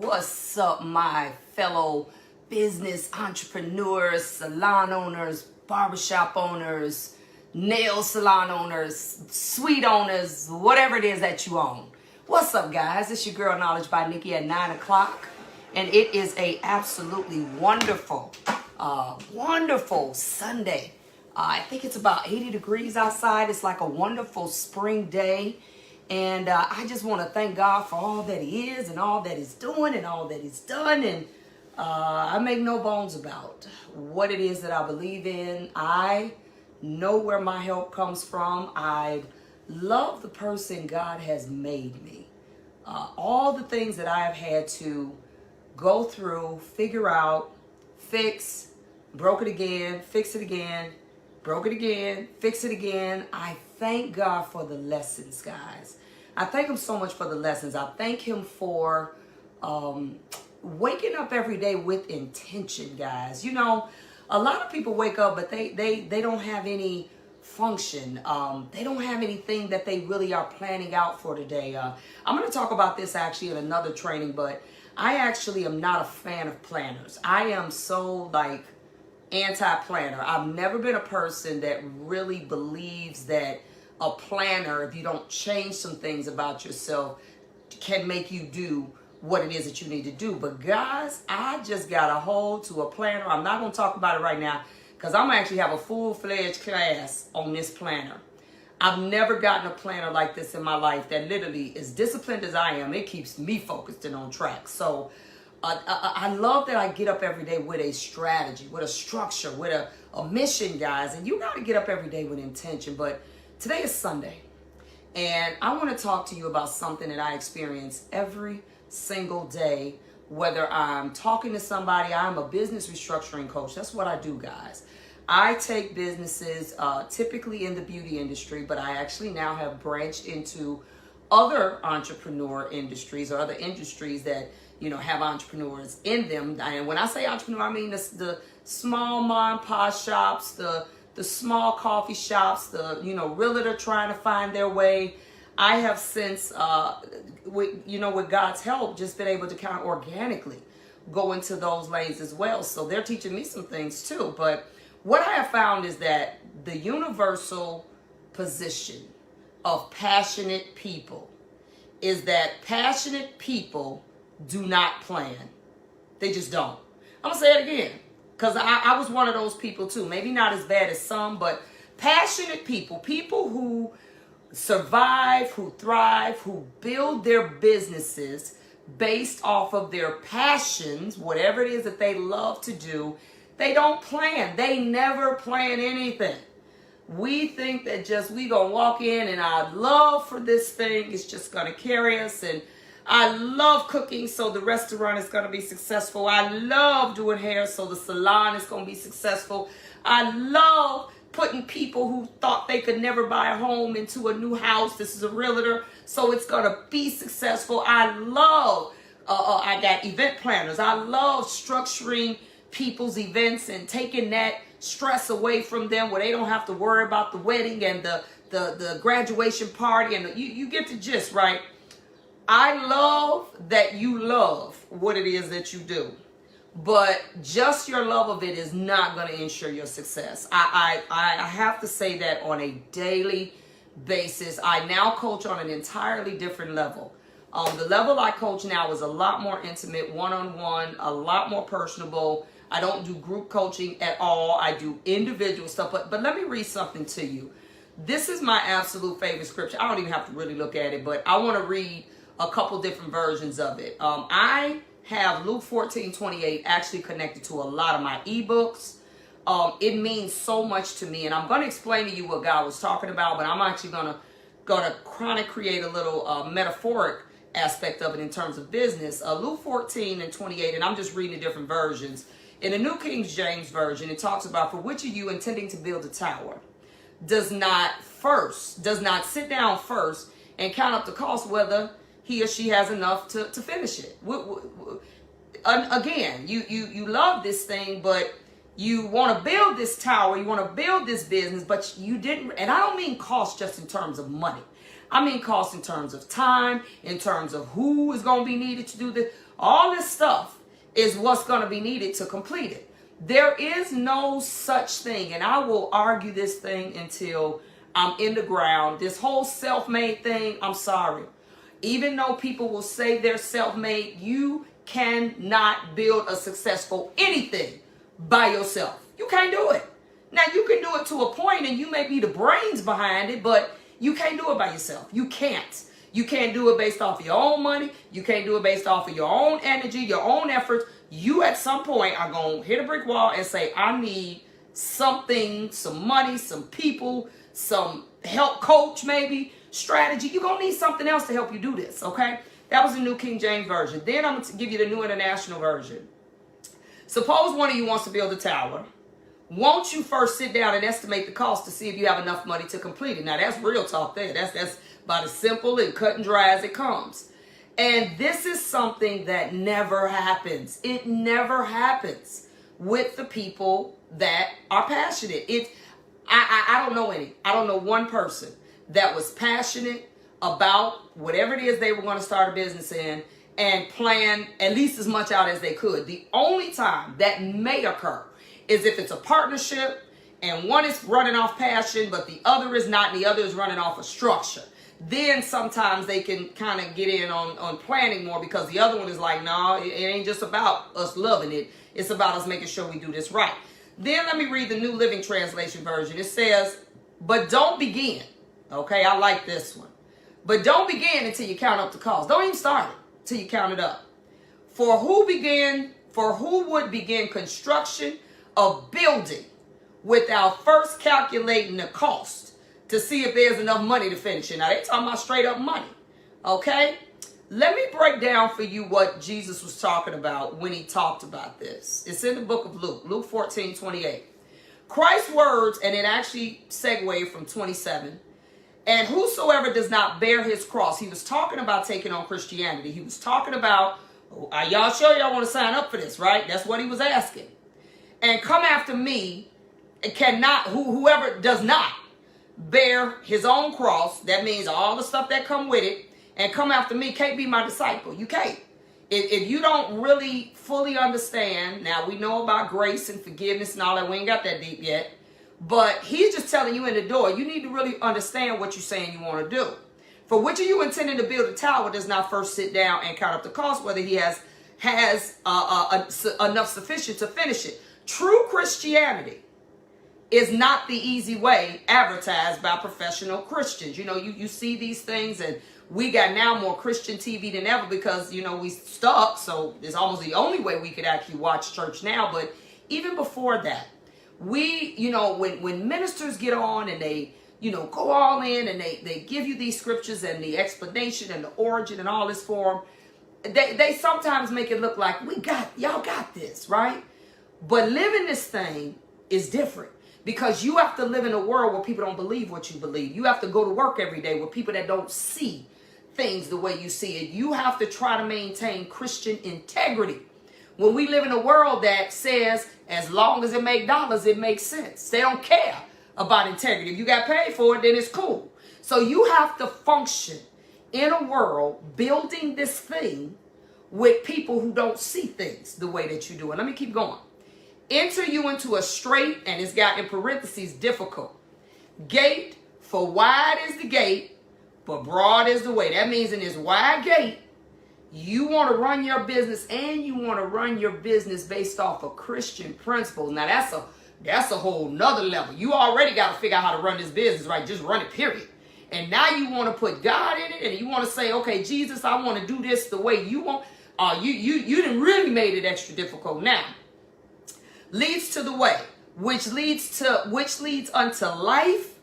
What's up, my fellow business entrepreneurs, salon owners, barbershop owners, nail salon owners, suite owners, whatever it is that you own. What's up, guys? It's your girl Knowledge by Nikki at 9 o'clock, and it is a absolutely wonderful Sunday. I think it's about 80 degrees outside. It's like a wonderful spring day. And I just want to thank God for all that He is and all that He's doing and all that He's done. And I make no bones about what it is that I believe in. I know where my help comes from. I love the person God has made me. All the things that I have had to go through, figure out, fix, broke it again, fix it again, broke it again, fix it again. I thank God for the lessons, guys. I thank Him so much for the lessons. I thank Him for waking up every day with intention, guys. You know, a lot of people wake up, but they don't have any function. They don't have anything that they really are planning out for today. I'm going to talk about this actually in another training, but I actually am not a fan of planners. I am so anti-planner. I've never been a person that really believes that a planner, if you don't change some things about yourself, can make you do what it is that you need to do. But guys, I just got a hold to a planner. I'm not going to talk about it right now because I'm going to actually have a full-fledged class on this planner. I've never gotten a planner like this in my life that literally, as disciplined as I am, it keeps me focused and on track. So I love that I get up every day with a strategy, with a structure, with a mission, guys. And you got to get up every day with intention. But today is Sunday, and I want to talk to you about something that I experience every single day, whether I'm talking to somebody. I'm a business restructuring coach. That's what I do, guys. I take businesses typically in the beauty industry, but I actually now have branched into other entrepreneur industries or other industries that, you know, have entrepreneurs in them. And when I say entrepreneur, I mean the small mom and pop shops, the small coffee shops, the, you know, realtor trying to find their way. I have since, with God's help, just been able to kind of organically go into those lanes as well. So they're teaching me some things too. But what I have found is that the universal position of passionate people is that passionate people do not plan. They just don't. I'm going to say it again, because I was one of those people too. Maybe not as bad as some, but passionate people, people who survive, who thrive, who build their businesses based off of their passions, whatever it is that they love to do, they don't plan. They never plan anything. We think that just we gonna walk in and our love for this thing is just gonna carry us, and I love cooking, so the restaurant is going to be successful. I love doing hair, so the salon is going to be successful. I love putting people who thought they could never buy a home into a new house. This is a realtor, so it's going to be successful. I love, I got event planners. I love structuring people's events and taking that stress away from them where they don't have to worry about the wedding and the graduation party. And you get the gist, right? I love that you love what it is that you do, but just your love of it is not going to ensure your success. I have to say that on a daily basis. I now coach on an entirely different level. The level I coach now is a lot more intimate, one-on-one, a lot more personable. I don't do group coaching at all. I do individual stuff, but let me read something to you. This is my absolute favorite scripture. I don't even have to really look at it, but I want to read a couple different versions of it. I have Luke 14:28 actually connected to a lot of my ebooks. It means so much to me, and I'm going to explain to you what God was talking about, but I'm actually going to kind of create a little metaphoric aspect of it in terms of business. Luke 14:28, and I'm just reading the different versions. In the New King James Version, it talks about, for which of you intending to build a tower does not sit down first and count up the cost whether he or she has enough to finish it. Again, you love this thing, but you want to build this tower, you want to build this business, but you didn't, and I don't mean cost just in terms of money. I mean cost in terms of time, in terms of who is going to be needed to do this. All this stuff is what's going to be needed to complete it. There is no such thing, and I will argue this thing until I'm in the ground. This whole self-made thing, I'm sorry. Even though people will say they're self-made, you cannot build a successful anything by yourself. You can't do it. Now, you can do it to a point, and you may be the brains behind it, but you can't do it by yourself. You can't. You can't do it based off of your own money. You can't do it based off of your own energy, your own efforts. You at some point are going to hit a brick wall and say, I need something, some money, some people, some help, coach maybe, strategy. You're going to need something else to help you do this, okay? That was the New King James Version. Then I'm going to give you the New International Version. Suppose one of you wants to build a tower. Won't you first sit down and estimate the cost to see if you have enough money to complete it? Now, that's real talk there. That's about as simple and cut and dry as it comes. And this is something that never happens. It never happens with the people that are passionate. I don't know any. I don't know one person that was passionate about whatever it is they were going to start a business in and plan at least as much out as they could. The only time that may occur is if it's a partnership and one is running off passion, but the other is not, and the other is running off a structure. Then sometimes they can kind of get in on planning more because the other one is like, no, it ain't just about us loving it. It's about us making sure we do this right. Then let me read the New Living Translation version. It says, but don't begin. Okay, I like this one. But don't begin until you count up the cost. Don't even start it till you count it up. For who would begin construction of building without first calculating the cost to see if there's enough money to finish it? Now, they're talking about straight up money, okay? Let me break down for you what Jesus was talking about when he talked about this. It's in the book of Luke, Luke 14:28. Christ's words, and it actually segued from 27, and whosoever does not bear his cross. He was talking about taking on Christianity. He was talking about, are y'all sure y'all want to sign up for this, right? That's what he was asking. And come after me, whoever does not bear his own cross, that means all the stuff that come with it, and come after me, can't be my disciple. You can't. If you don't really fully understand, now we know about grace and forgiveness and all that, we ain't got that deep yet, but he's just telling you in the door, you need to really understand what you're saying you want to do. For which of you intending to build a tower does not first sit down and count up the cost, whether he has enough sufficient to finish it. True Christianity is not the easy way advertised by professional Christians. You know, you see these things, and we got now more Christian TV than ever because, you know, we stuck. So it's almost the only way we could actually watch church now. But even before that, we, you know, when ministers get on and they, you know, go all in and they give you these scriptures and the explanation and the origin and all this for them, they sometimes make it look like y'all got this, right? But living this thing is different. Because you have to live in a world where people don't believe what you believe. You have to go to work every day with people that don't see things the way you see it. You have to try to maintain Christian integrity. When we live in a world that says, as long as it makes dollars, it makes sense. They don't care about integrity. If you got paid for it, then it's cool. So you have to function in a world building this thing with people who don't see things the way that you do. And let me keep going. Enter you into a straight, and it's got in parentheses, difficult gate, for wide is the gate, but broad is the way. That means in this wide gate, you want to run your business, and you want to run your business based off of Christian principles. Now, that's a whole nother level. You already got to figure out how to run this business, right? Just run it, period. And now you want to put God in it, and you want to say, okay, Jesus, I want to do this the way you want. You done really made it extra difficult now. Leads to the way, which leads unto life,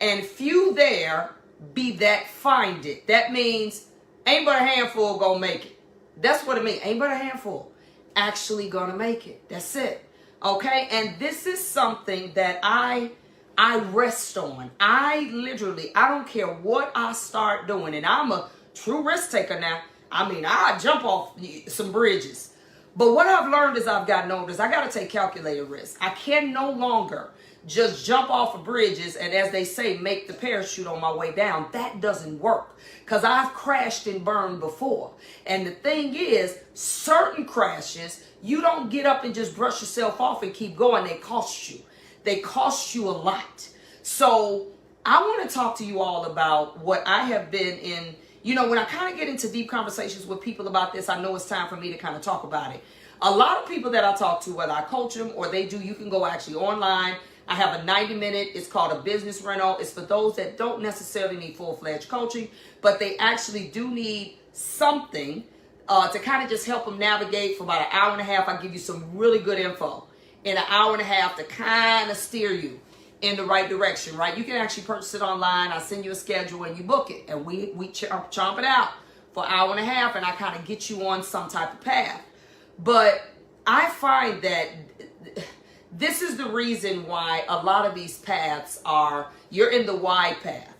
and few there be that find it. That means ain't but a handful gonna make it. That's what it means. Ain't but a handful actually gonna make it. That's it. Okay? And this is something that I rest on. I don't care what I start doing, and I'm a true risk taker now. I mean, I jump off some bridges. But what I've learned as I've gotten older is I got to take calculated risks. I can no longer just jump off of bridges and, as they say, make the parachute on my way down. That doesn't work because I've crashed and burned before. And the thing is, certain crashes, you don't get up and just brush yourself off and keep going. They cost you. They cost you a lot. So I want to talk to you all about what I have been in. You know, when I kind of get into deep conversations with people about this, I know it's time for me to kind of talk about it. A lot of people that I talk to, whether I coach them or they do, you can go actually online. I have a 90-minute, it's called a business rental. It's for those that don't necessarily need full-fledged coaching, but they actually do need something to kind of just help them navigate for about an hour and a half. I give you some really good info in an hour and a half to kind of steer you in the right direction, right? You can actually purchase it online. I send you a schedule and you book it, and we chomp it out for an hour and a half, and I kind of get you on some type of path. But I find that this is the reason why a lot of these paths are, you're in the wide path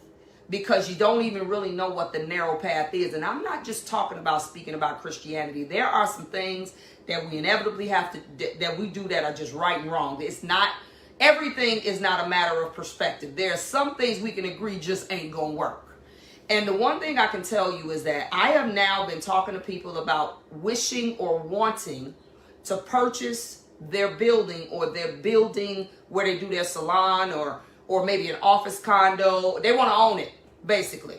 because you don't even really know what the narrow path is. And I'm not just speaking about Christianity. There are some things that we inevitably have to, that we do that are just right and wrong. It's not, everything is not a matter of perspective. There are some things we can agree just ain't gonna work. And the one thing I can tell you is that I have now been talking to people about wishing or wanting to purchase their building or their building where they do their salon or maybe an office condo. They want to own it, basically.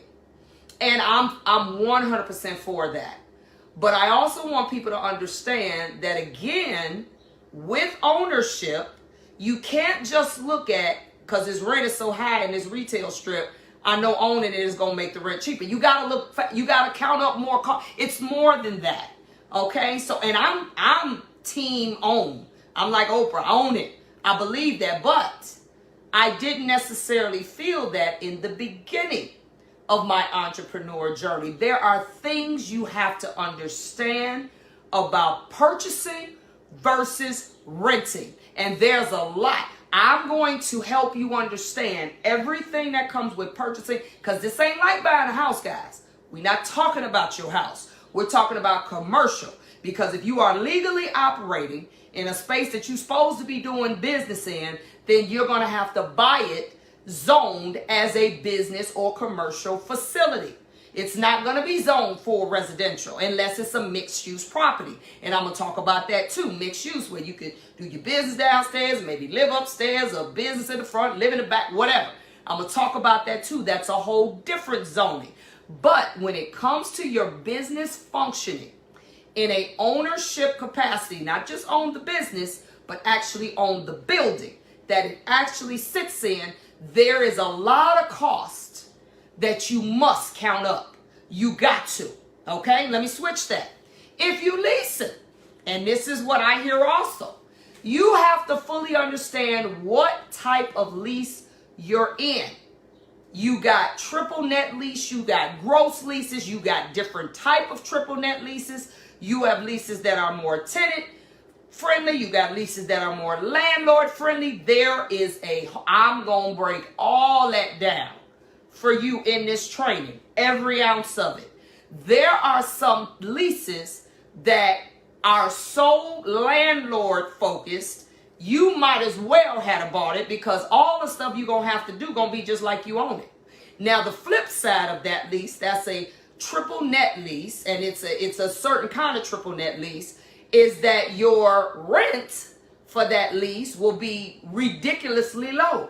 And I'm 100% for that. But I also want people to understand that, again, with ownership, you can't just look at, because this rent is so high in this retail strip, I know owning it is going to make the rent cheaper. You got to look, you got to count up more cost. It's more than that. Okay? So, and I'm team own. I'm like Oprah, own it. I believe that, but I didn't necessarily feel that in the beginning of my entrepreneur journey. There are things you have to understand about purchasing versus renting. And there's a lot. I'm going to help you understand everything that comes with purchasing, because this ain't like buying a house, guys. We're not talking about your house. We're talking about commercial. Because if you are legally operating in a space that you're supposed to be doing business in, then you're going to have to buy it zoned as a business or commercial facility. It's not going to be zoned for residential unless it's a mixed-use property. And I'm going to talk about that too, mixed use, where you could do your business downstairs, maybe live upstairs, or business in the front, live in the back, whatever. I'm going to talk about that too. That's a whole different zoning. But when it comes to your business functioning in a ownership capacity, not just own the business, but actually own the building that it actually sits in, there is a lot of cost that you must count up. You got to. Okay, let me switch that. If you lease it, and this is what I hear also, you have to fully understand what type of lease you're in. You got triple net lease, you got gross leases, you got different type of triple net leases. You have leases that are more tenant friendly. You got leases that are more landlord friendly. I'm going to break all that down for you in this training, every ounce of it. There are some leases that are so landlord focused, you might as well have bought it, because all the stuff you're going to have to do going to be just like you own it. Now, the flip side of that lease, that's a triple net lease, and it's a certain kind of triple net lease, is that your rent for that lease will be ridiculously low,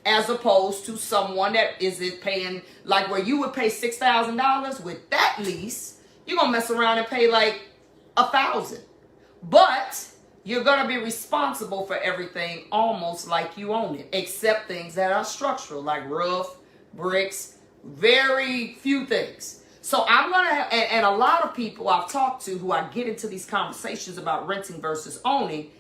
as opposed to someone that isn't paying, like where you would pay $6,000 with that lease, you're gonna mess around and pay like $1,000, but you're gonna be responsible for everything almost like you own it, except things that are structural, like roof, bricks, very few things. So I'm going to have, and a lot of people I've talked to who I get into these conversations about renting versus owning,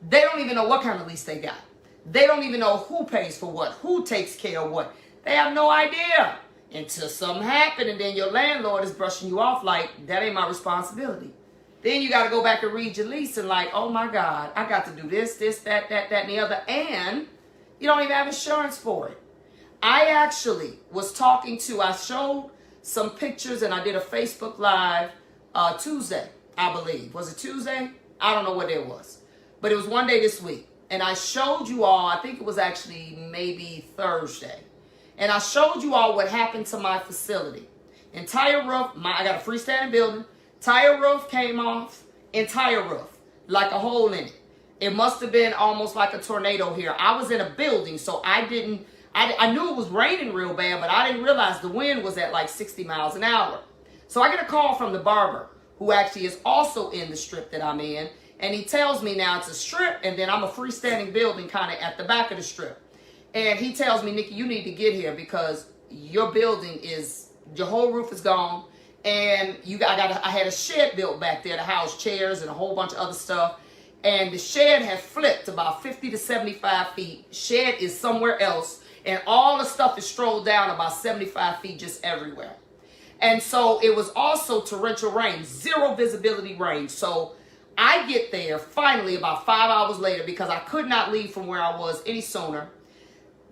they don't even know what kind of lease they got. They don't even know who pays for what, who takes care of what. They have no idea until something happened, and then your landlord is brushing you off like, that ain't my responsibility. Then you got to go back and read your lease and like, oh my God, I got to do this, that, and the other. And you don't even have insurance for it. I actually was talking to, I showed some pictures and I did a Facebook Live Tuesday, I believe. Was it Tuesday? I don't know what it was. But it was one day this week. And I showed you all, I think it was actually maybe Thursday. And I showed you all what happened to my facility. Entire roof, I got a freestanding building. Entire roof came off. Entire roof. Like a hole in it. It must have been almost like a tornado here. I was in a building, so I knew it was raining real bad, but I didn't realize the wind was at like 60 miles an hour. So I get a call from the barber, who actually is also in the strip that I'm in, and he tells me now it's a strip, and then I'm a freestanding building kind of at the back of the strip. And he tells me, Nikki, you need to get here because your building your whole roof is gone, and I had a shed built back there to house chairs and a whole bunch of other stuff. And the shed had flipped about 50 to 75 feet. Shed is somewhere else. And all the stuff is strolled down about 75 feet just everywhere. And so it was also torrential rain, zero visibility rain. So I get there finally about 5 hours later because I could not leave from where I was any sooner.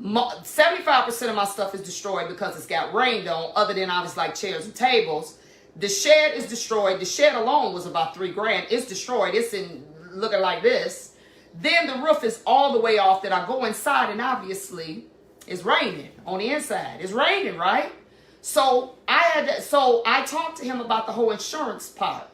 75% of my stuff is destroyed because it's got rained on, other than obviously like chairs and tables. The shed is destroyed. The shed alone was about $3,000. It's destroyed. It's in looking like this. Then the roof is all the way off. That I go inside and obviously it's raining on the inside. It's raining, right? So I talked to him about the whole insurance part.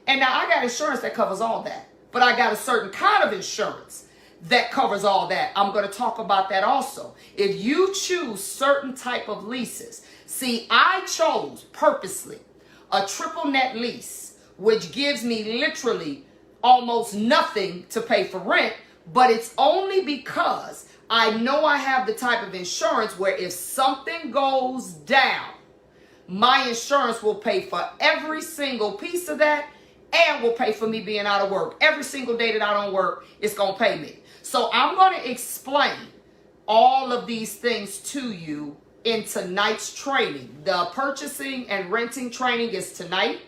And now I got insurance that covers all that. But I got a certain kind of insurance that covers all that. I'm going to talk about that also. If you choose certain type of leases. See, I chose purposely a triple net lease, which gives me literally almost nothing to pay for rent, but it's only because I know I have the type of insurance where if something goes down, my insurance will pay for every single piece of that and will pay for me being out of work. Every single day that I don't work, it's going to pay me. So I'm going to explain all of these things to you in tonight's training. The purchasing and renting training is tonight,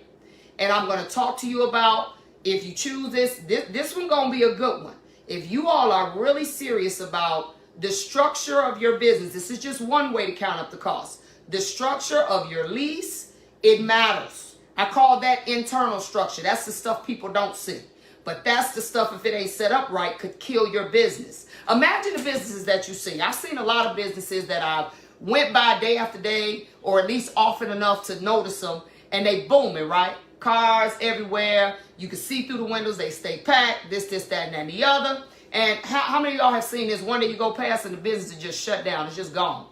and I'm going to talk to you about if you choose this one gonna be a good one. If you all are really serious about the structure of your business, this is just one way to count up the cost. The structure of your lease, it matters. I call that internal structure. That's the stuff people don't see. But that's the stuff, if it ain't set up right, could kill your business. Imagine the businesses that you see. I've seen a lot of businesses that I've went by day after day, or at least often enough to notice them, and they booming, right? Cars everywhere. You can see through the windows. They stay packed. This, that, and the other. And how many of y'all have seen this? One day you go past and the business is just shut down. It's just gone.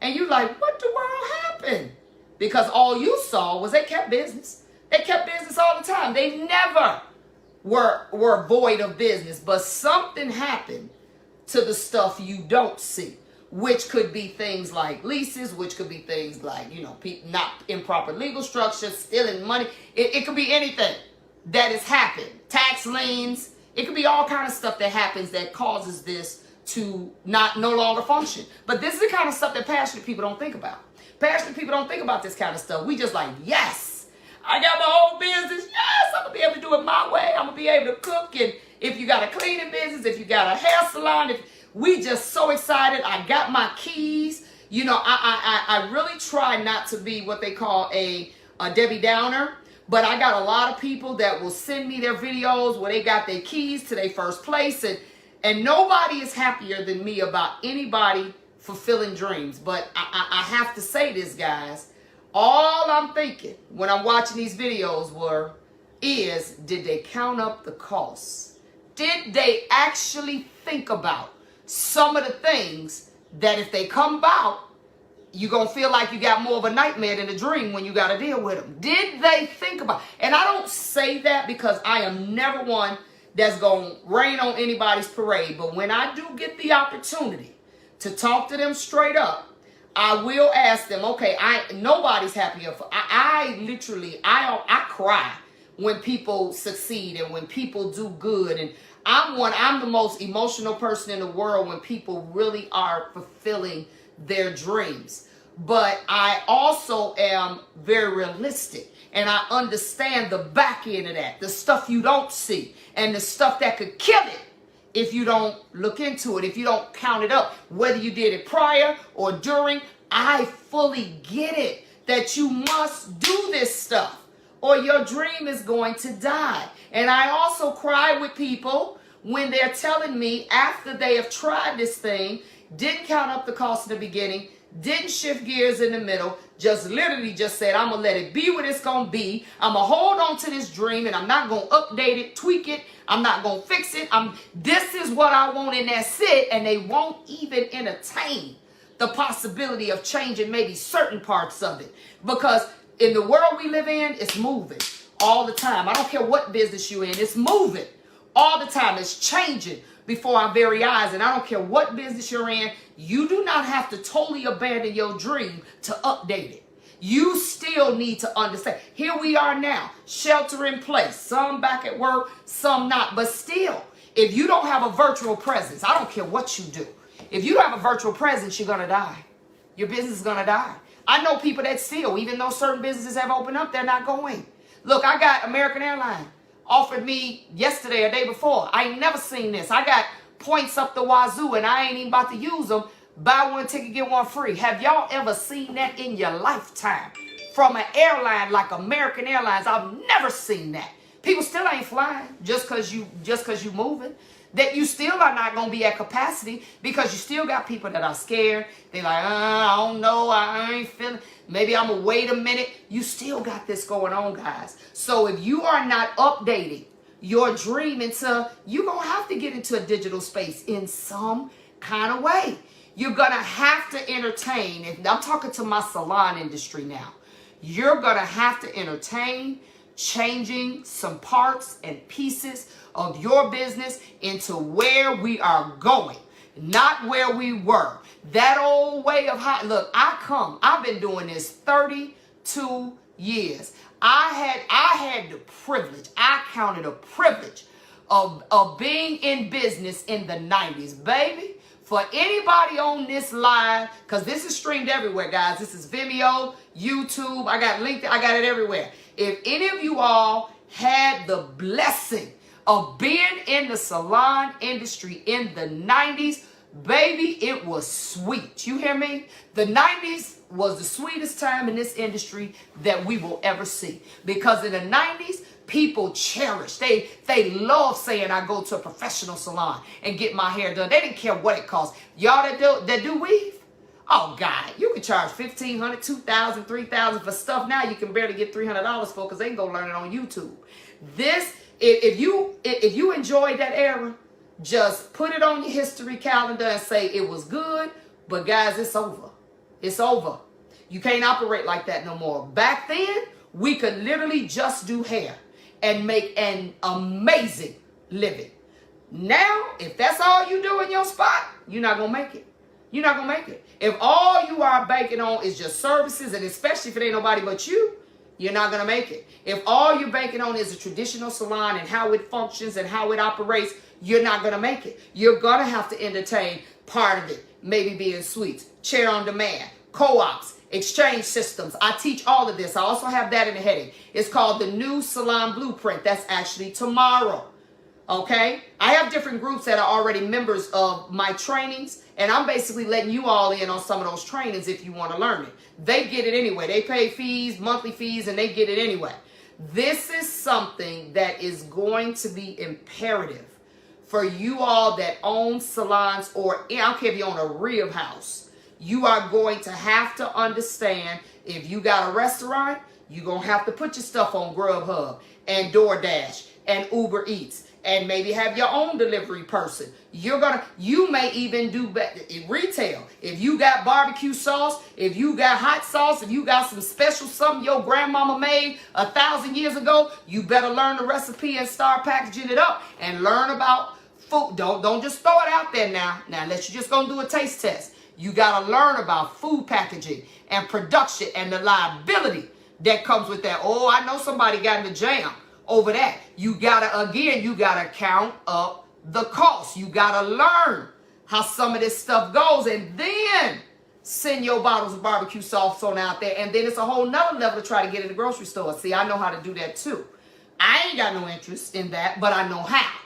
And you like, what the world happened? Because all you saw was they kept business. They kept business all the time. They never were void of business. But something happened to the stuff you don't see, which could be things like leases, which could be things like, not improper legal structure, stealing money. It could be anything that has happened. Tax liens. It could be all kind of stuff that happens that causes this to no longer function. But this is the kind of stuff that passionate people don't think about. Passionate people don't think about this kind of stuff. We just like, yes, I got my own business. Yes, I'm going to be able to do it my way. I'm going to be able to cook. And if you got a cleaning business, if you got a hair salon, we just so excited. I got my keys. I really try not to be what they call a Debbie Downer. But I got a lot of people that will send me their videos where they got their keys to their first place. And nobody is happier than me about anybody fulfilling dreams. But I have to say this, guys. All I'm thinking when I'm watching these videos is, did they count up the costs? Did they actually think about some of the things that if they come about, you're going to feel like you got more of a nightmare than a dream when you got to deal with them? Did they think about? And I don't say that because I am never one that's going to rain on anybody's parade. But when I do get the opportunity to talk to them straight up, I will ask them, okay, nobody's happier. I cry when people succeed and when people do good. And I'm the most emotional person in the world when people really are fulfilling their dreams. But I also am very realistic, and I understand the back end of that, the stuff you don't see, and the stuff that could kill it if you don't look into it, if you don't count it up, whether you did it prior or during. I fully get it that you must do this stuff. or your dream is going to die. And I also cry with people when they're telling me after they have tried this thing, didn't count up the cost in the beginning, didn't shift gears in the middle, just literally just said, I'm going to let it be what it's going to be. I'm going to hold on to this dream and I'm not going to update it, tweak it. I'm not going to fix it. This is what I want and that's it. And they won't even entertain the possibility of changing maybe certain parts of it. Because in the world we live in, it's moving all the time. I don't care what business you're in. It's moving all the time. It's changing before our very eyes. And I don't care what business you're in. You do not have to totally abandon your dream to update it. You still need to understand. Here we are now, shelter in place. Some back at work, some not. But still, if you don't have a virtual presence, I don't care what you do. If you don't have a virtual presence, you're going to die. Your business is going to die. I know people that still, even though certain businesses have opened up, they're not going. Look, I got American Airlines offered me yesterday or day before. I ain't never seen this. I got points up the wazoo and I ain't even about to use them. Buy one ticket, get one free. Have y'all ever seen that in your lifetime? From an airline like American Airlines, I've never seen that. People still ain't flying just because you moving. That you still are not going to be at capacity because you still got people that are scared. They're like, I don't know, I ain't feeling, maybe I'm going to wait a minute. You still got this going on, guys. So if you are not updating your dream you're going to have to get into a digital space in some kind of way. You're going to have to entertain. If I'm talking to my salon industry now, you're going to have to entertain changing some parts and pieces of your business into where we are going, not where we were. That old way of how, look, I've been doing this 32 years. I had the privilege, I counted a privilege of being in business in the 90s, baby. For anybody on this live, because this is streamed everywhere, guys. This is Vimeo, YouTube. I got LinkedIn. I got it everywhere. If any of you all had the blessing of being in the salon industry in the 90s, baby, it was sweet. You hear me? The 90s was the sweetest time in this industry that we will ever see. Because in the 90s, people cherish. They love saying I go to a professional salon and get my hair done. They didn't care what it costs. Y'all that do weave? Oh, God, you can charge $1,500, $2,000, $3,000 for stuff now you can barely get $300 for because they can go learn it on YouTube. If you enjoyed that era, just put it on your history calendar and say it was good, but guys, it's over. It's over. You can't operate like that no more. Back then, we could literally just do hair and make an amazing living. Now, if that's all you do in your spot, you're not going to make it. You're not going to make it. If all you are banking on is just services, and especially if it ain't nobody but you, you're not going to make it. If all you're banking on is a traditional salon and how it functions and how it operates, you're not going to make it. You're going to have to entertain part of it, maybe being suites, chair on demand, co-ops, exchange systems. I teach all of this. I also have that in the heading. It's called the New Salon Blueprint. That's actually tomorrow. Okay? I have different groups that are already members of my trainings, and I'm basically letting you all in on some of those trainings if you want to learn it. They get it anyway. They pay fees, monthly fees, and they get it anyway. This is something that is going to be imperative for you all that own salons, or I don't care if you own a rib house. You are going to have to understand, if you got a restaurant, you're going to have to put your stuff on Grubhub and DoorDash and Uber Eats and maybe have your own delivery person. You may even do retail. If you got barbecue sauce, if you got hot sauce, if you got some special something your grandmama made 1,000 years ago, you better learn the recipe and start packaging it up and learn about food. Don't just throw it out there now. Now, unless you're just going to do a taste test. You got to learn about food packaging and production and the liability that comes with that. Oh, I know somebody got in the jam over that. You got to count up the cost. You got to learn how some of this stuff goes and then send your bottles of barbecue sauce on out there. And then it's a whole nother level to try to get in the grocery store. See, I know how to do that too. I ain't got no interest in that, but I know how.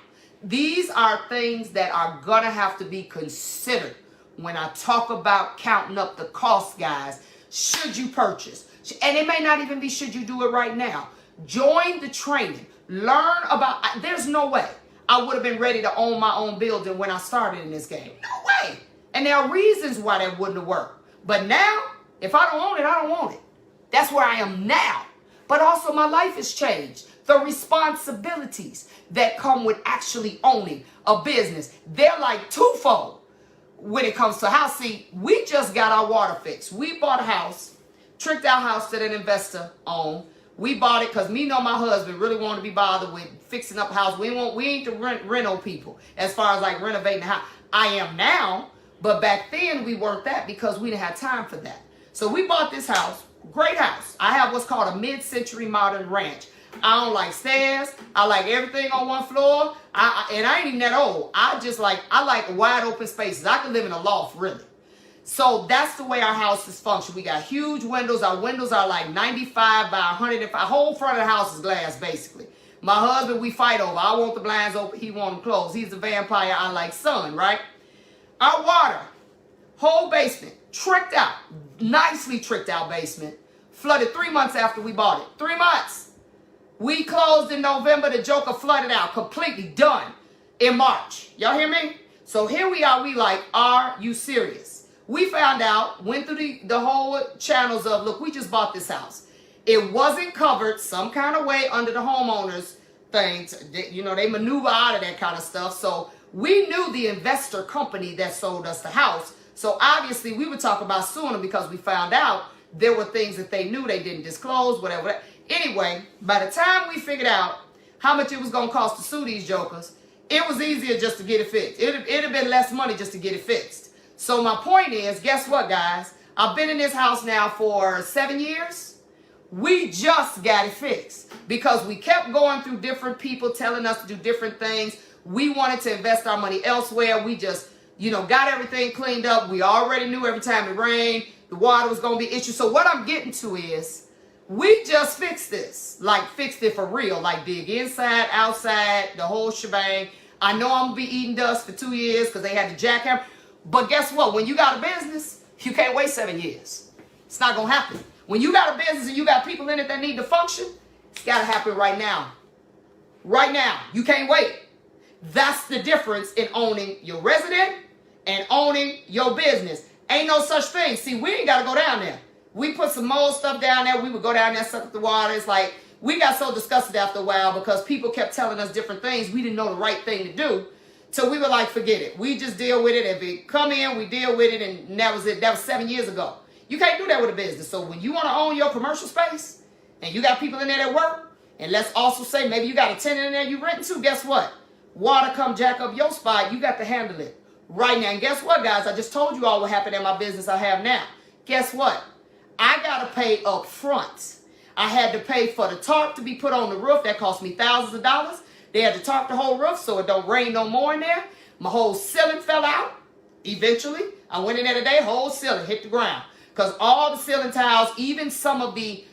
These are things that are going to have to be considered when I talk about counting up the cost, guys. Should you purchase? And it may not even be should you do it right now. Join the training. Learn about, there's no way I would have been ready to own my own building when I started in this game. No way. And there are reasons why that wouldn't have worked. But now, if I don't own it, I don't want it. That's where I am now. But also my life has changed. The responsibilities that come with actually owning a business, they're like twofold when it comes to house. See, we just got our water fixed. We bought a house, tricked our house that an investor owned. We bought it because me and my husband really wanted to be bothered with fixing up a house. We ain't the Reno people as far as like renovating the house. I am now, but back then we weren't that because we didn't have time for that. So we bought this house, great house. I have what's called a mid-century modern ranch. I don't like stairs. I like everything on one floor. And I ain't even that old. I like wide open spaces. I can live in a loft, really. So that's the way our houses function. We got huge windows. Our windows are like 95 by 105. Whole front of the house is glass, basically. My husband, we fight over. I want the blinds open. He want them closed. He's a vampire. I like sun, right? Our water, whole basement, tricked out, nicely tricked out basement, flooded 3 months after we bought it. 3 months. We closed in November. The joker flooded out, completely done in March. Y'all hear me? So here we are. We like, are you serious? We found out, went through the whole channels of, look, we just bought this house. It wasn't covered some kind of way under the homeowners things. You know, they maneuver out of that kind of stuff. So we knew the investor company that sold us the house. So obviously we would talk about suing them because we found out there were things that they knew they didn't disclose, whatever. Anyway, by the time we figured out how much it was going to cost to sue these jokers, it was easier just to get it fixed. It'd have been less money just to get it fixed. So my point is, guess what, guys? I've been in this house now for 7 years. We just got it fixed because we kept going through different people telling us to do different things. We wanted to invest our money elsewhere. We just, got everything cleaned up. We already knew every time it rained, the water was going to be an issue. So what I'm getting to is, we just fixed this. Like, fixed it for real. Like, dig inside, outside, the whole shebang. I know I'm going to be eating dust for 2 years because they had to jackhammer. But guess what? When you got a business, you can't wait 7 years. It's not going to happen. When you got a business and you got people in it that need to function, it's got to happen right now. Right now. You can't wait. That's the difference in owning your resident and owning your business. Ain't no such thing. See, we ain't got to go down there. We put some mold stuff down there. We would go down there, suck up the water. It's like, we got so disgusted after a while because people kept telling us different things. We didn't know the right thing to do. So we were like, forget it. We just deal with it. If it come in, we deal with it. And that was it. That was 7 years ago. You can't do that with a business. So when you want to own your commercial space and you got people in there that work, and let's also say maybe you got a tenant in there you renting to, guess what? Water come jack up your spot. You got to handle it right now. And guess what, guys? I just told you all what happened in my business I have now. Guess what? I got to pay up front. I had to pay for the tarp to be put on the roof. That cost me thousands of dollars. They had to tarp the whole roof so it don't rain no more in there. My whole ceiling fell out. Eventually, I went in there today, whole ceiling hit the ground. Because all the ceiling tiles, even some of the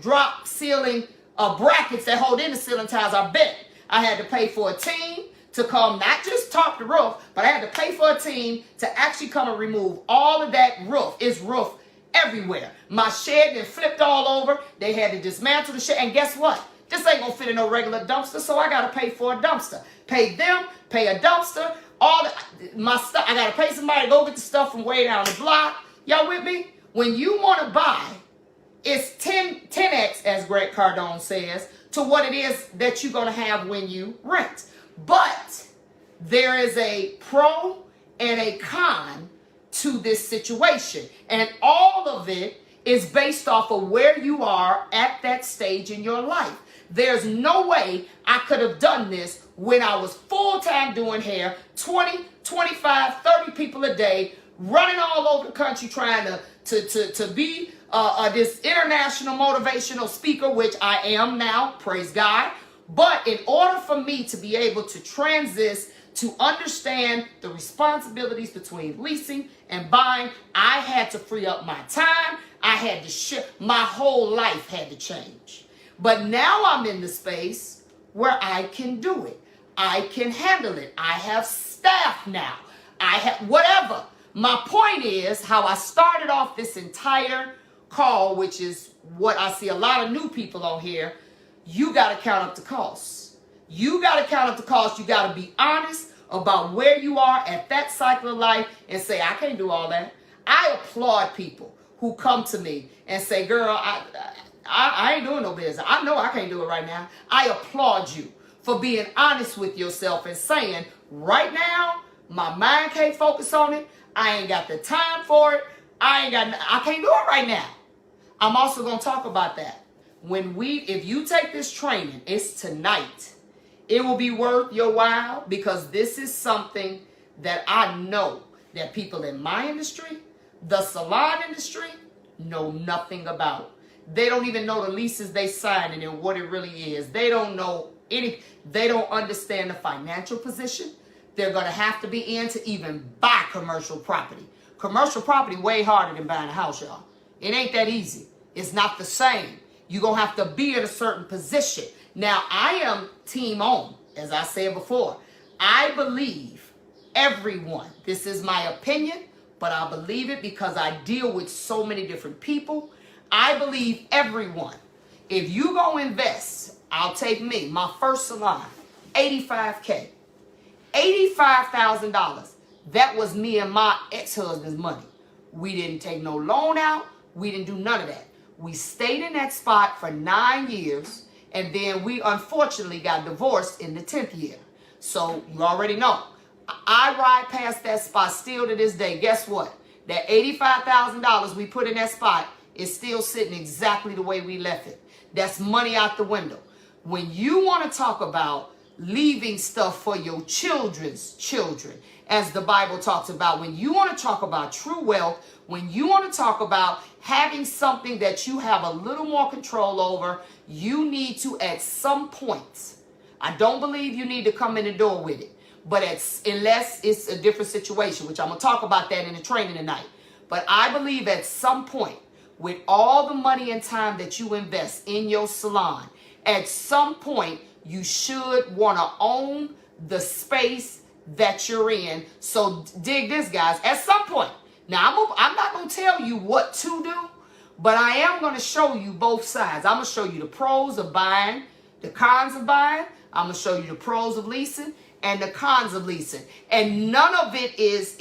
drop ceiling brackets that hold in the ceiling tiles are bent. I had to pay for a team to come, not just tarp the roof, but I had to pay for a team to actually come and remove all of that roof. It's roof everywhere. My shed then flipped all over. They had to dismantle the shed. And guess what? This ain't gonna fit in no regular dumpster, so I gotta pay for a dumpster. Pay them, pay a dumpster, all my stuff. I gotta pay somebody to go get the stuff from way down the block. Y'all with me? When you wanna buy, it's 10x, as Greg Cardone says, to what it is that you're gonna have when you rent. But there is a pro and a con to this situation. And all of it is based off of where you are at that stage in your life. There's no way I could have done this when I was full-time doing hair, 20, 25, 30 people a day, running all over the country trying to be this international motivational speaker, which I am now, praise God. But in order for me to be able to transit to understand the responsibilities between leasing and buying, I had to free up my time. I had to shift. My whole life had to change. But now I'm in the space where I can do it. I can handle it. I have staff now. I have whatever. My point is how I started off this entire call, which is what I see a lot of new people on here. you got to count up the costs. You got to count up the costs. You got to be honest about where you are at that cycle of life and say, I can't do all that. I applaud people who come to me and say, girl, I ain't doing no business. I know I can't do it right now. I applaud you for being honest with yourself and saying, right now, my mind can't focus on it. I ain't got the time for it. I can't do it right now. I'm also going to talk about that. If you take this training, it's tonight. It will be worth your while because this is something that I know that people in my industry, the salon industry, know nothing about. They don't even know the leases they signed and what it really is. They don't know they don't understand the financial position they're going to have to be in to even buy commercial property. Commercial property way harder than buying a house, y'all. It ain't that easy. It's not the same. You're going to have to be in a certain position. Now, I am team on, as I said before. I believe everyone, this is my opinion, but I believe it because I deal with so many different people. I believe everyone, if you go invest, I'll take me, my first salon, $85K. $85,000. That was me and my ex-husband's money. We didn't take no loan out. We didn't do none of that. We stayed in that spot for 9 years, and then we unfortunately got divorced in the 10th year. So you already know. I ride past that spot still to this day. Guess what? That $85,000 we put in that spot is still sitting exactly the way we left it. That's money out the window. When you want to talk about leaving stuff for your children's children, as the Bible talks about, when you want to talk about true wealth, when you want to talk about having something that you have a little more control over, you need to at some point, I don't believe you need to come in the door with it, but unless it's a different situation, which I'm going to talk about that in the training tonight. But I believe at some point, with all the money and time that you invest in your salon, at some point, you should want to own the space that you're in. So dig this, guys. At some point, now I'm not going to tell you what to do, but I am going to show you both sides. I'm going to show you the pros of buying, the cons of buying. I'm going to show you the pros of leasing and the cons of leasing. And none of it is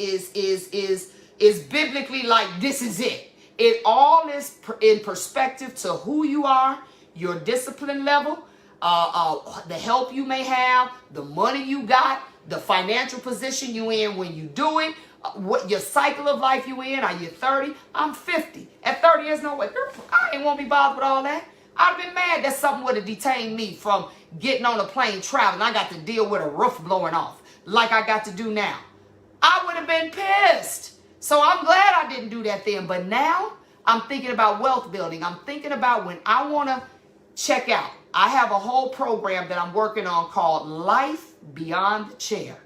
biblically like this is it. It all is in perspective to who you are, your discipline level, the help you may have, the money you got, the financial position you in when you do it, what your cycle of life you in. Are you 30? I'm 50. At 30, there's no way. I ain't want to be bothered with all that. I'd have been mad that something would have detained me from getting on a plane traveling. I got to deal with a roof blowing off like I got to do now. I would have been pissed. So I'm glad I didn't do that then. But now I'm thinking about wealth building. I'm thinking about when I want to check out. I have a whole program that I'm working on called Life Beyond the Chair.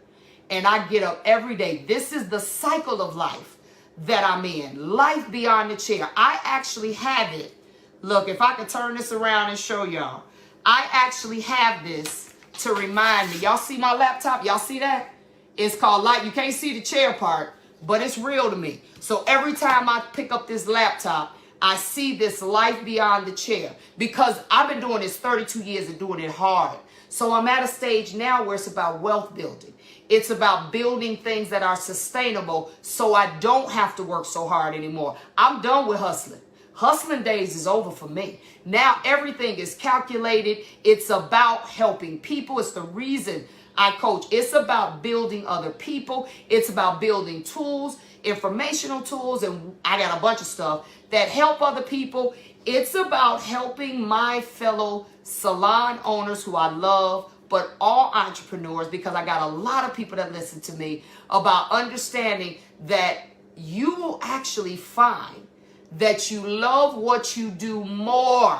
And I get up every day. This is the cycle of life that I'm in. Life Beyond the Chair. I actually have it. Look, if I could turn this around and show y'all. I actually have this to remind me. Y'all see my laptop? Y'all see that? It's called Life. You can't see the chair part, but it's real to me. So every time I pick up this laptop, I see this Life Beyond the Chair because I've been doing this 32 years and doing it hard. So I'm at a stage now where it's about wealth building. It's about building things that are sustainable so I don't have to work so hard anymore. I'm done with hustling. Hustling days is over for me. Now everything is calculated. It's about helping people. It's the reason I coach. It's about building other people. It's about building tools, informational tools, and I got a bunch of stuff that help other people. It's about helping my fellow salon owners who I love, but all entrepreneurs, because I got a lot of people that listen to me about understanding that you will actually find that you love what you do more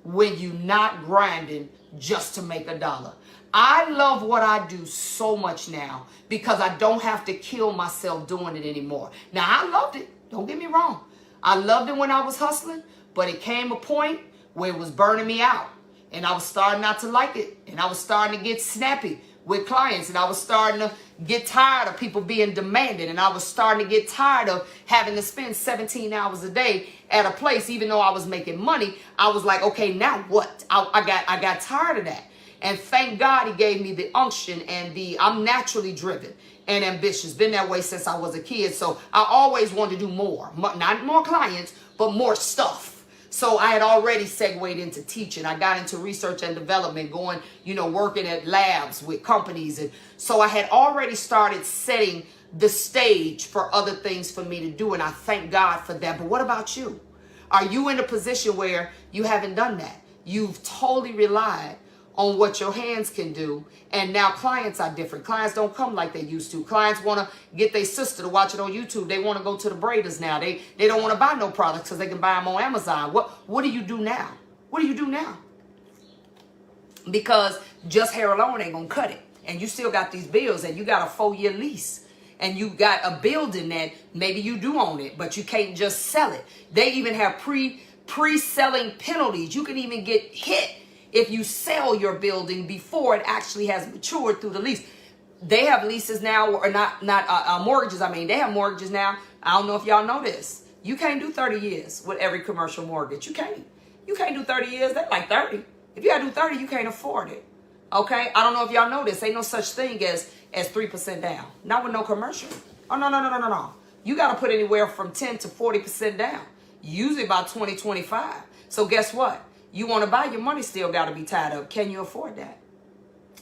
when you're not grinding just to make a dollar. I love what I do so much now because I don't have to kill myself doing it anymore. Now, I loved it. Don't get me wrong. I loved it when I was hustling, but it came a point where it was burning me out. And I was starting not to like it. And I was starting to get snappy with clients. And I was starting to get tired of people being demanding. And I was starting to get tired of having to spend 17 hours a day at a place. Even though I was making money, I was like, okay, now what? I got tired of that. And thank God he gave me the unction and I'm naturally driven and ambitious. Been that way since I was a kid. So I always wanted to do more. Not more clients, but more stuff. So I had already segued into teaching. I got into research and development, going, working at labs with companies. And so I had already started setting the stage for other things for me to do. And I thank God for that. But what about you? Are you in a position where you haven't done that? You've totally relied on what your hands can do. And now clients are different. Clients don't come like they used to. Clients want to get their sister to watch it on YouTube. They want to go to the braiders now. They don't want to buy no products because they can buy them on Amazon. What do you do now? What do you do now? Because just hair alone ain't going to cut it. And you still got these bills and you got a 4-year lease. And you got a building that maybe you do own it, but you can't just sell it. They even have pre-selling penalties. You can even get hit if you sell your building before it actually has matured through the lease. They have leases now, or not mortgages. I mean, they have mortgages now. I don't know if y'all know this. You can't do 30 years with every commercial mortgage. You can't. You can't do 30 years. They're like 30. If you got to do 30, you can't afford it. Okay? I don't know if y'all know this. Ain't no such thing as 3% down. Not with no commercial. Oh, no. You got to put anywhere from 10 to 40% down. Usually about 20, 25. So guess what? You want to buy, your money still got to be tied up. Can you afford that?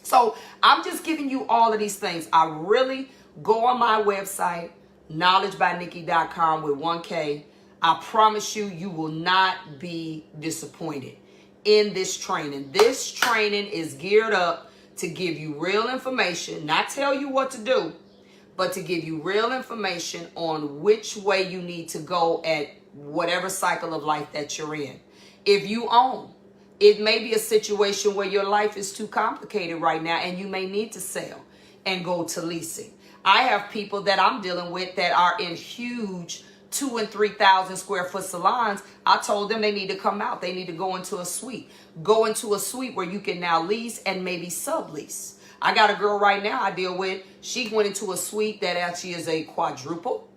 So I'm just giving you all of these things. I really go on my website, knowledgebynikki.com with 1K. I promise you, you will not be disappointed in this training. This training is geared up to give you real information, not tell you what to do, but to give you real information on which way you need to go at whatever cycle of life that you're in. If you own, it may be a situation where your life is too complicated right now and you may need to sell and go to leasing. I have people that I'm dealing with that are in huge 2,000 and 3,000 square foot salons. I told them they need to come out. They need to go into a suite. Go into a suite where you can now lease and maybe sublease. I got a girl right now I deal with. She went into a suite that actually is a quadruple,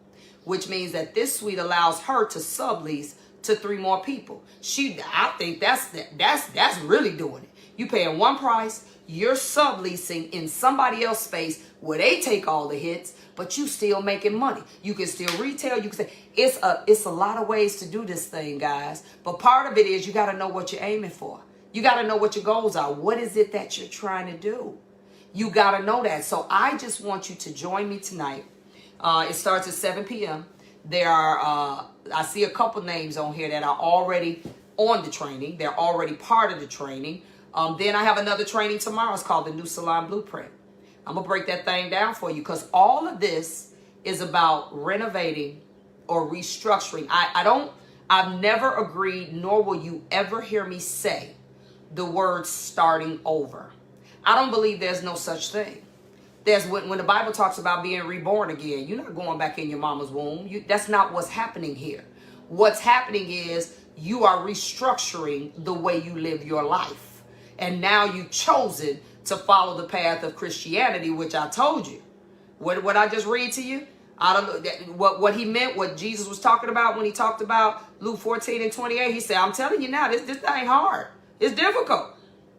which means that this suite allows her to sublease to 3 more people. I think that's really doing it. You paying one price, you're subleasing in somebody else's space where they take all the hits, but you still making money. You can still retail. You can say it's a lot of ways to do this thing, guys. But part of it is you got to know what you're aiming for. You got to know what your goals are. What is it that you're trying to do? You got to know that. So I just want you to join me tonight. It starts at 7 p.m. There are, I see a couple names on here that are already on the training. They're already part of the training. Then I have another training tomorrow. It's called the New Salon Blueprint. I'm going to break that thing down for you because all of this is about renovating or restructuring. I've never agreed, nor will you ever hear me say the word starting over. I don't believe there's no such thing. There's when the Bible talks about being reborn again, you're not going back in your mama's womb. That's not what's happening here. What's happening is you are restructuring the way you live your life. And now you've chosen to follow the path of Christianity, which I told you. What I just read to you? I don't know what he meant, what Jesus was talking about when he talked about Luke 14 and 28. He said, I'm telling you now, this ain't hard. It's difficult.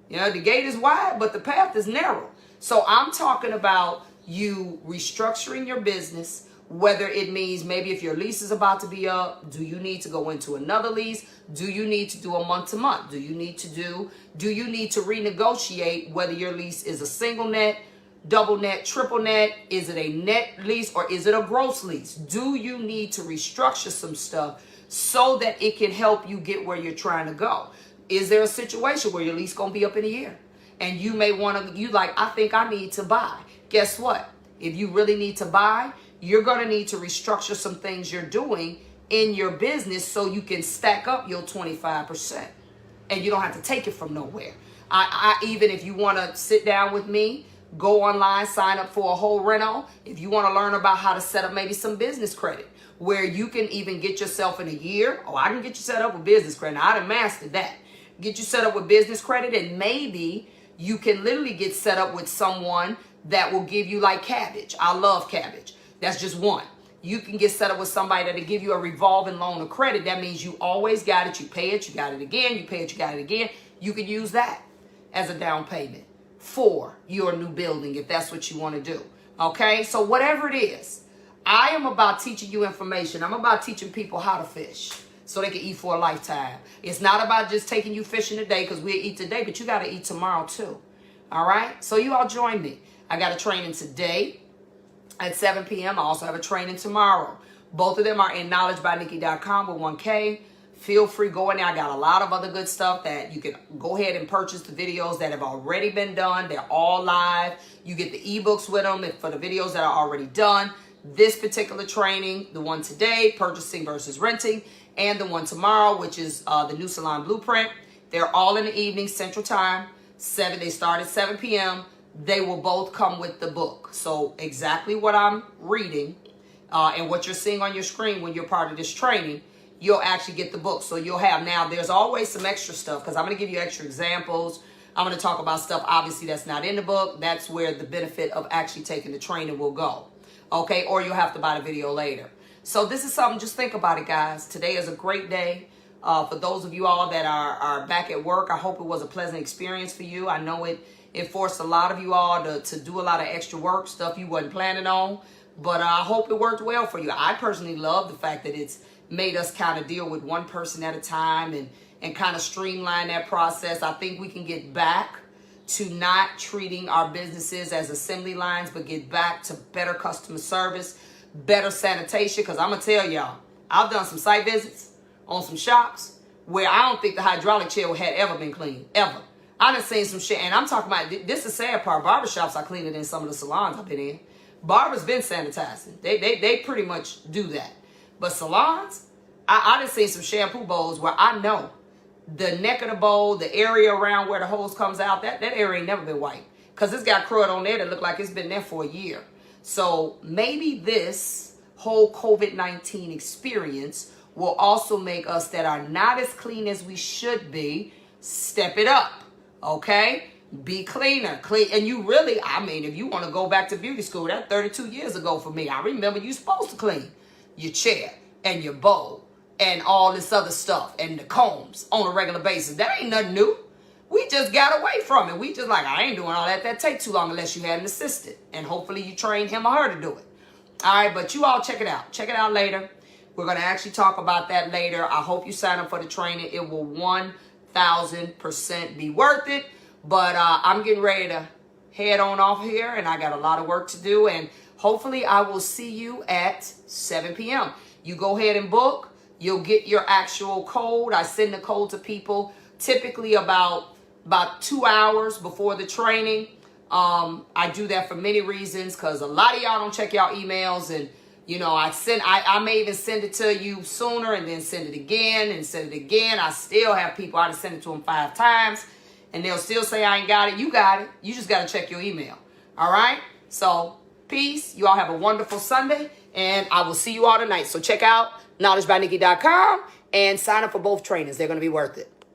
You know, the gate is wide, but the path is narrow. So I'm talking about you restructuring your business, whether it means maybe if your lease is about to be up, do you need to go into another lease? Do you need to do a month-to-month? Do you need to renegotiate whether your lease is a single net, double net, triple net? Is it a net lease or is it a gross lease? Do you need to restructure some stuff so that it can help you get where you're trying to go? Is there a situation where your lease going to be up in a year? And you may want to, I think I need to buy. Guess what? If you really need to buy, you're going to need to restructure some things you're doing in your business so you can stack up your 25%. And you don't have to take it from nowhere. Even if you want to sit down with me, go online, sign up for a whole Reno. If you want to learn about how to set up maybe some business credit, where you can even get yourself in a year. Oh, I can get you set up with business credit. Now, I done mastered that. Get you set up with business credit, and maybe you can literally get set up with someone that will give you like cabbage. I love cabbage. That's just one. You can get set up with somebody that'll give you a revolving loan of credit. That means you always got it. You pay it, you got it again. You pay it, you got it again. you could use that as a down payment for your new building if that's what you want to do. Okay, so whatever it is, I am about teaching you information. I'm about teaching people how to fish so they can eat for a lifetime. It's not about just taking you fishing today because we'll eat today, but you got to eat tomorrow too. All right, so you all join me. I got a training today at 7 p.m. I also have a training tomorrow. Both of them are in knowledgebynikki.com with 1K. Feel free, go in there. I got a lot of other good stuff that you can go ahead and purchase the videos that have already been done. They're all live. You get the ebooks with them for the videos that are already done. This particular training, the one today, purchasing versus renting, and the one tomorrow, which is the new Salon Blueprint. They're all in the evening, Central Time. They start at 7 p.m. They will both come with the book. So exactly what I'm reading and what you're seeing on your screen when you're part of this training, you'll actually get the book. So you'll have, now there's always some extra stuff because I'm going to give you extra examples. I'm going to talk about stuff obviously that's not in the book. That's where the benefit of actually taking the training will go. Okay, or you'll have to buy the video later. So this is something, just think about it, guys. Today is a great day. For those of you all that are back at work, I hope it was a pleasant experience for you. I know it forced a lot of you all to do a lot of extra work, stuff you wasn't planning on. But I hope it worked well for you. I personally love the fact that it's made us kind of deal with one person at a time and kind of streamline that process. I think we can get back to not treating our businesses as assembly lines, but get back to better customer service, better sanitation. Because I'm going to tell y'all, I've done some site visits on some shops where I don't think the hydraulic chair had ever been cleaned, ever. I done seen some shit, and I'm talking about, this is the sad part, barbershops are cleaner than some of the salons I've been in. Barbers been sanitizing. They pretty much do that. But salons, I done seen some shampoo bowls where I know the neck of the bowl, the area around where the hose comes out, that area ain't never been wiped. Because it's got crud on there that look like it's been there for a year. So maybe this whole COVID-19 experience will also make us that are not as clean as we should be, step it up, okay? Be cleaner, clean. And you really, I mean, if you want to go back to beauty school, that's 32 years ago for me. I remember you supposed to clean your chair and your bowl and all this other stuff and the combs on a regular basis. That ain't nothing new. We just got away from it. We just like, I ain't doing all that. That take too long unless you had an assistant. And hopefully you trained him or her to do it. All right, but you all check it out. Check it out later. We're going to actually talk about that later. I hope you sign up for the training. It will 1,000% be worth it. But I'm getting ready to head on off here, and I got a lot of work to do. And hopefully I will see you at 7 p.m. You go ahead and book. You'll get your actual code. I send the code to people typically about 2 hours before the training. I do that for many reasons because a lot of y'all don't check y'all emails, and you know, I may even send it to you sooner and then send it again and send it again. I still have people, I done sent it to them 5 times and they'll still say I ain't got it. You got it. You just got to check your email. All right. So peace. You all have a wonderful Sunday and I will see you all tonight. So check out knowledgebynikki.com and sign up for both trainings. They're going to be worth it.